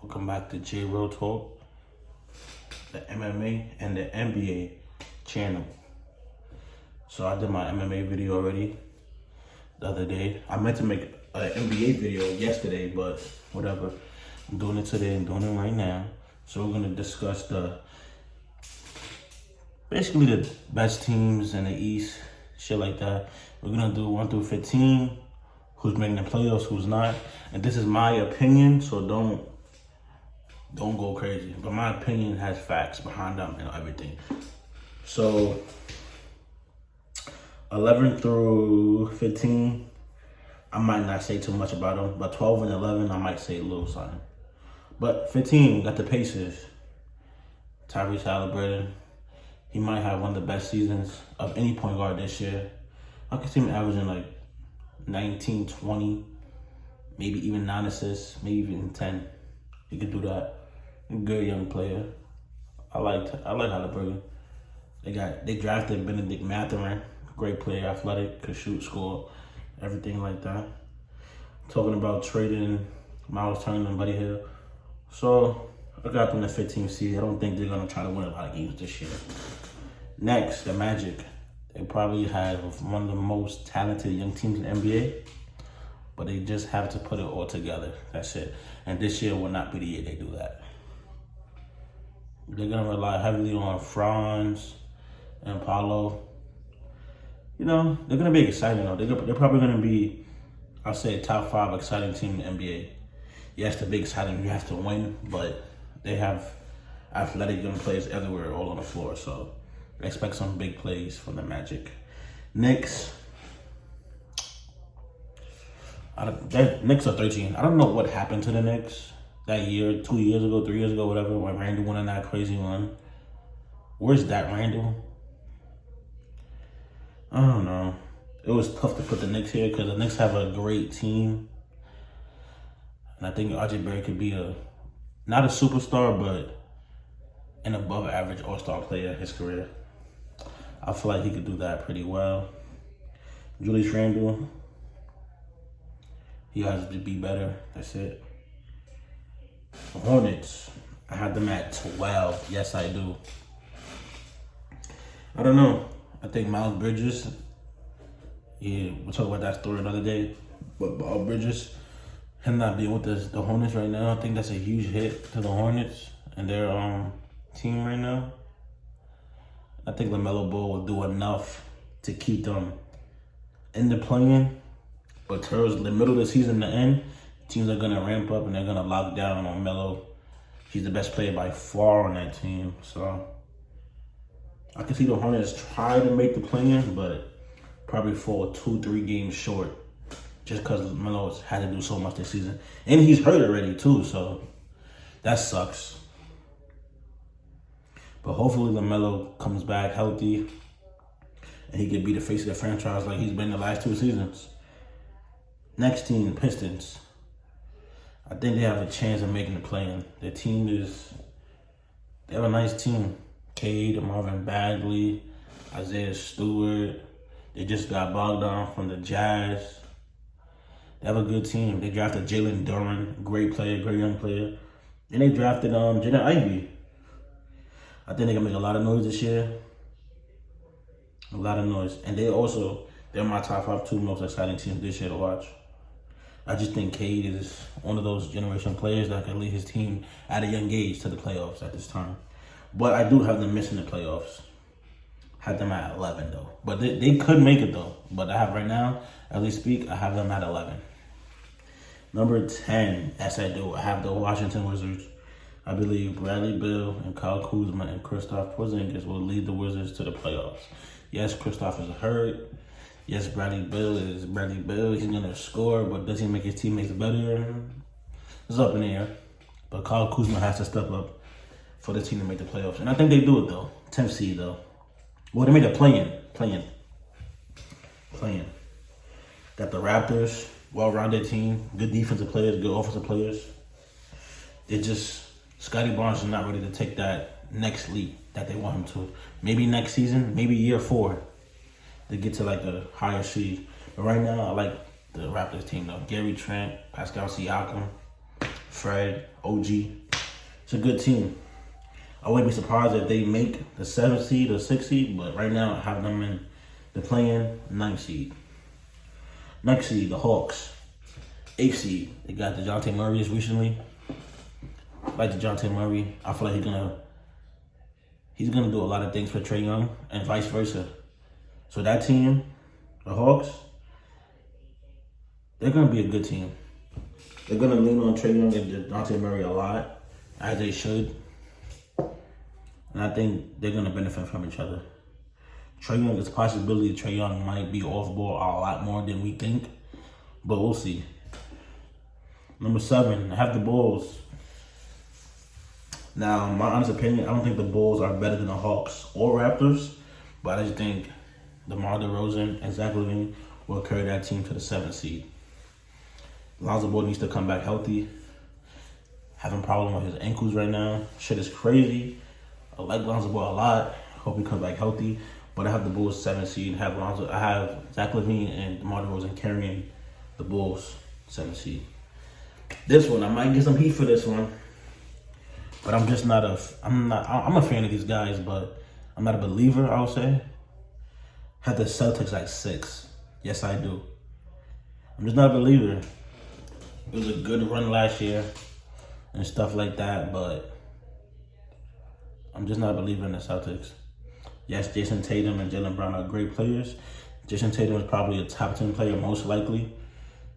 Welcome back to J Real Talk, the MMA and the NBA channel. So I did my MMA video already the other day. I meant to make an NBA video yesterday, but whatever. I'm doing it today. I'm doing it right now. So we're gonna discuss basically the best teams in the East, shit like that. We're gonna do 1 through 15, who's making the playoffs, who's not. And this is my opinion, so don't go crazy. But my opinion has facts behind them and everything. So 11 through 15, I might not say too much about them. But 12 and 11, I might say a little something. But 15, got the Pacers. Tyrese Halliburton. He might have one of the best seasons of any point guard this year. I could see him averaging like 19, 20, maybe even 9 assists, maybe even 10. He could do that. Good young player. I like Halliburton. They drafted Benedict Mathurin, great player, athletic, could shoot, score, everything like that. Talking about trading Miles Turner and Buddy Hield. So I got them the 15th seed. I don't think they're gonna try to win a lot of games this year. Next, the Magic. They probably have one of the most talented young teams in the NBA, but they just have to put it all together. That's it. And this year will not be the year they do that. They're gonna rely heavily on Franz and Paulo. You know, they're gonna be exciting though. They're probably gonna be, I'll say, top 5 exciting team in the NBA. Yes, to be exciting, you have to win, but they have athletic young players everywhere, all on the floor. So expect some big plays from the Magic. Knicks. Knicks are 13. I don't know what happened to the Knicks that year, 2 years ago, 3 years ago, whatever, when Randall won in that crazy run. Where's that Randall? I don't know. It was tough to put the Knicks here because the Knicks have a great team. And I think RJ Barrett could be not a superstar, but an above average all-star player in his career. I feel like he could do that pretty well. Julius Randle, he has to be better. That's it. The Hornets, I have them at 12. Yes, I do. I don't know. I think Miles Bridges, we'll talk about that story another day. But Miles Bridges, him not being with the Hornets right now, I think that's a huge hit to the Hornets and their team right now. I think LaMelo Ball will do enough to keep them in the play-in. But towards the middle of the season, the end, teams are going to ramp up and they're going to lock down on Melo. He's the best player by far on that team. So I can see the Hornets try to make the play-in, but probably fall 2-3 games short just because Melo had to do so much this season. And he's hurt already too, so that sucks. But hopefully LaMelo comes back healthy and he could be the face of the franchise like he's been the last 2 seasons. Next team, Pistons. I think they have a chance of making the play-in. Their team they have a nice team. Cade, Marvin Bagley, Isaiah Stewart. They just got Bogdan from the Jazz. They have a good team. They drafted Jalen Duren, great player, great young player. And they drafted Jaden Ivey. I think they can make a lot of noise this year. A lot of noise. And they're my top 5 2 most exciting teams this year to watch. I just think Cade is one of those generation players that can lead his team at a young age to the playoffs at this time. But I do have them missing the playoffs. Had them at 11 though. But they could make it though. But I have right now, as we speak, I have them at 11. Number 10, yes I do. I have the Washington Wizards. I believe Bradley Beal and Kyle Kuzma and Kristaps Porzingis will lead the Wizards to the playoffs. Yes, Kristaps is hurt. Yes, Bradley Beal is Bradley Beal. He's going to score, but does he make his teammates better? It's up in the air. But Kyle Kuzma has to step up for the team to make the playoffs. And I think they do it, though. 10th seed, though. Well, they made a play-in. Got the Raptors, well-rounded team, good defensive players, good offensive players. Scotty Barnes is not ready to take that next leap that they want him to. Maybe next season, maybe year 4, to get to like a higher seed. But right now, I like the Raptors team though. Gary Trent, Pascal Siakam, Fred, OG. It's a good team. I wouldn't be surprised if they make the 7th seed or 6th seed, but right now I have them in the play-in 9th seed. Next seed, the Hawks. 8th seed. They got DeJounte Murray recently. I like DeJounte Murray. I feel like he's gonna do a lot of things for Trae Young and vice versa. So that team, the Hawks, they're gonna be a good team. They're gonna lean on Trae Young and DeJounte Murray a lot, as they should. And I think they're gonna benefit from each other. Trae Young, it's a possibility Trae Young might be off ball a lot more than we think, but we'll see. Number 7, I have the Bulls. Now, my honest opinion, I don't think the Bulls are better than the Hawks or Raptors, but I just think DeMar DeRozan and Zach LaVine will carry that team to the 7th seed. Lonzo Ball needs to come back healthy. Having a problem with his ankles right now. Shit is crazy. I like Lonzo Ball a lot. Hope he comes back healthy. But I have the Bulls 7th seed. I have Zach LaVine and DeMar DeRozan carrying the Bulls 7th seed. This one, I might get some heat for this one. But I'm a fan of these guys, but I'm not a believer, I would say. Have the Celtics like 6. Yes, I do. I'm just not a believer. It was a good run last year and stuff like that, but I'm just not a believer in the Celtics. Yes, Jason Tatum and Jaylen Brown are great players. Jason Tatum is probably a top 10 player, most likely.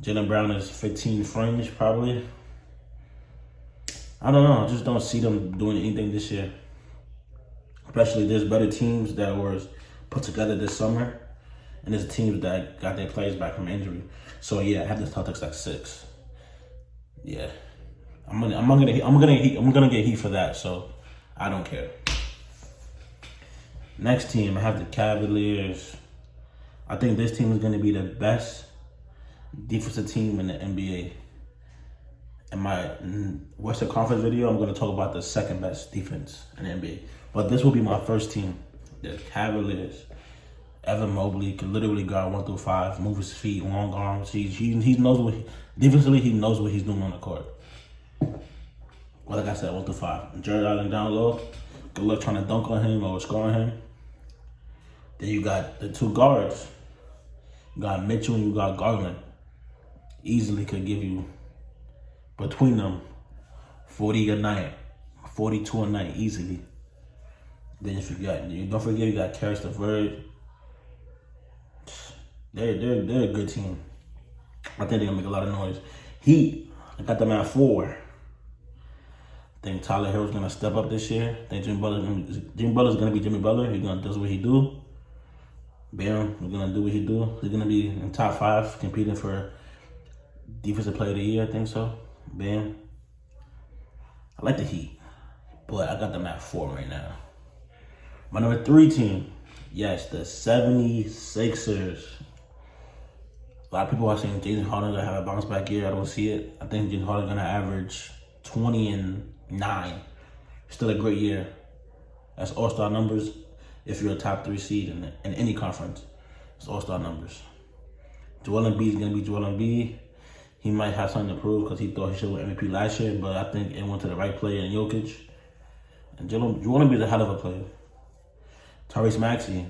Jaylen Brown is 15 fringe, probably. I don't know. I just don't see them doing anything this year. Especially there's better teams that were put together this summer, and there's teams that got their players back from injury. So yeah, I have the Celtics like 6. Yeah, I'm gonna get heat for that. So I don't care. Next team, I have the Cavaliers. I think this team is gonna be the best defensive team in the NBA. In my Western Conference video, I'm going to talk about the second best defense in the NBA. But this will be my first team. The Cavaliers. Evan Mobley can literally guard 1 through 5, move his feet, long arms. He knows defensively, he knows what he's doing on the court. Well, like I said, 1 through 5. Jared Allen down low. Good luck trying to dunk on him or score on him. Then you got the 2 guards. You got Mitchell and you got Garland. Easily could give you, between them, 40 a night, 42 a night, easily. Then don't forget you got Karis LeVert. They're a good team. I think they're gonna make a lot of noise. Heat, I got them at 4. I think Tyler Herro's gonna step up this year. I think Jimmy Butler's gonna be Jimmy Butler. He's gonna do what he do. Bam, he's gonna do what he do. He's gonna be in top 5, competing for Defensive Player of the Year. I think so. Bam. I like the Heat, but I got them at 4 right now. My number 3 team, yes, the 76ers. A lot of people are saying James Harden's gonna have a bounce back year. I don't see it. I think James Harden's gonna average 20 and 9. Still a great year. That's all-star numbers. If you're a top 3 seed in any conference, it's all-star numbers. Joel Embiid is gonna be Joel Embiid. He might have something to prove because he thought he should win MVP last year, but I think it went to the right player in Jokic. And Joel Embiid is a hell of a player. Tyrese Maxey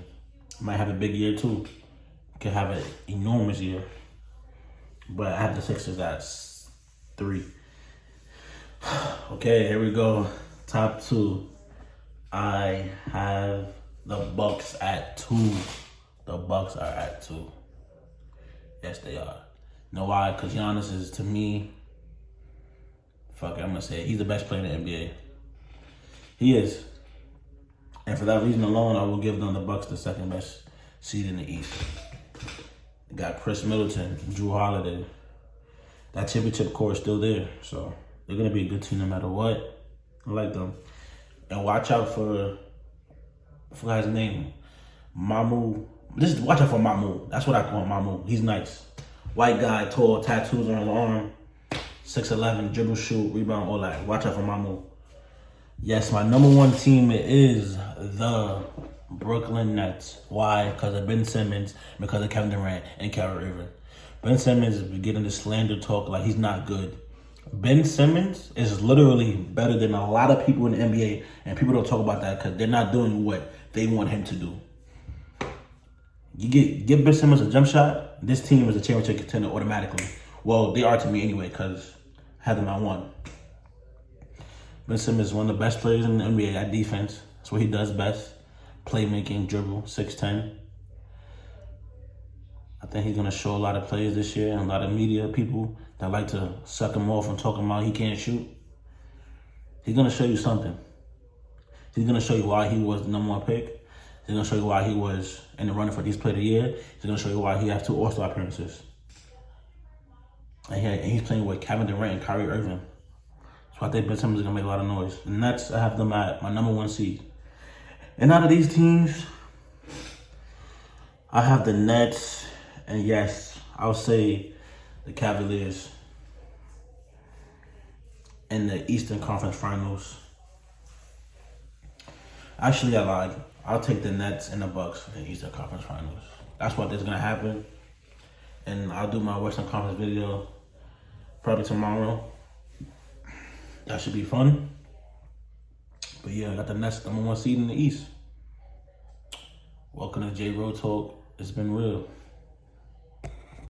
might have a big year too. Could have an enormous year. But I have the Sixers at 3. Okay, here we go. Top 2. I have the Bucks at 2. The Bucks are at 2. Yes, they are. You know why? Because Giannis is, to me, fuck it, I'm going to say it. He's the best player in the NBA. He is. And for that reason alone, I will give them the Bucks the second best seed in the East. They got Chris Middleton, Drew Holiday. That championship core is still there. So they're going to be a good team no matter what. I like them. And watch out for, I forgot his name, Mamu. Watch out for Mamu. That's what I call Mamu. He's nice. White guy, tall, tattoos on his arm, 6'11", dribble, shoot, rebound, all that. Watch out for Mamu. Yes, my number 1 team is the Brooklyn Nets. Why? Because of Ben Simmons, because of Kevin Durant, and Kyrie Irving. Ben Simmons is getting the slander talk like he's not good. Ben Simmons is literally better than a lot of people in the NBA, and people don't talk about that because they're not doing what they want him to do. You give Ben Simmons a jump shot, this team is a championship contender automatically. Well, they are to me anyway because I had them at 1. Ben Simmons is one of the best players in the NBA at defense. That's what he does best. Playmaking, dribble, 6'10". I think he's going to show a lot of players this year and a lot of media people that like to suck him off and talk about he can't shoot. He's going to show you something. He's going to show you why he was the #1 pick. He's going to show you why he was in the running for Defensive Player of the Year. He's going to show you why he has 2 All-Star appearances. And he's playing with Kevin Durant and Kyrie Irving. So I think Ben Simmons is going to make a lot of noise. The Nets, I have them at my #1 seed. And out of these teams, I have the Nets, and yes, I'll say the Cavaliers in the Eastern Conference Finals. Actually, I lied. I'll take the Nets and the Bucks in the Eastern Conference Finals. That's what is going to happen. And I'll do my Western Conference video probably tomorrow. That should be fun. But yeah, I got the Nets #1 seed in the East. Welcome to J Road Talk. It's been real.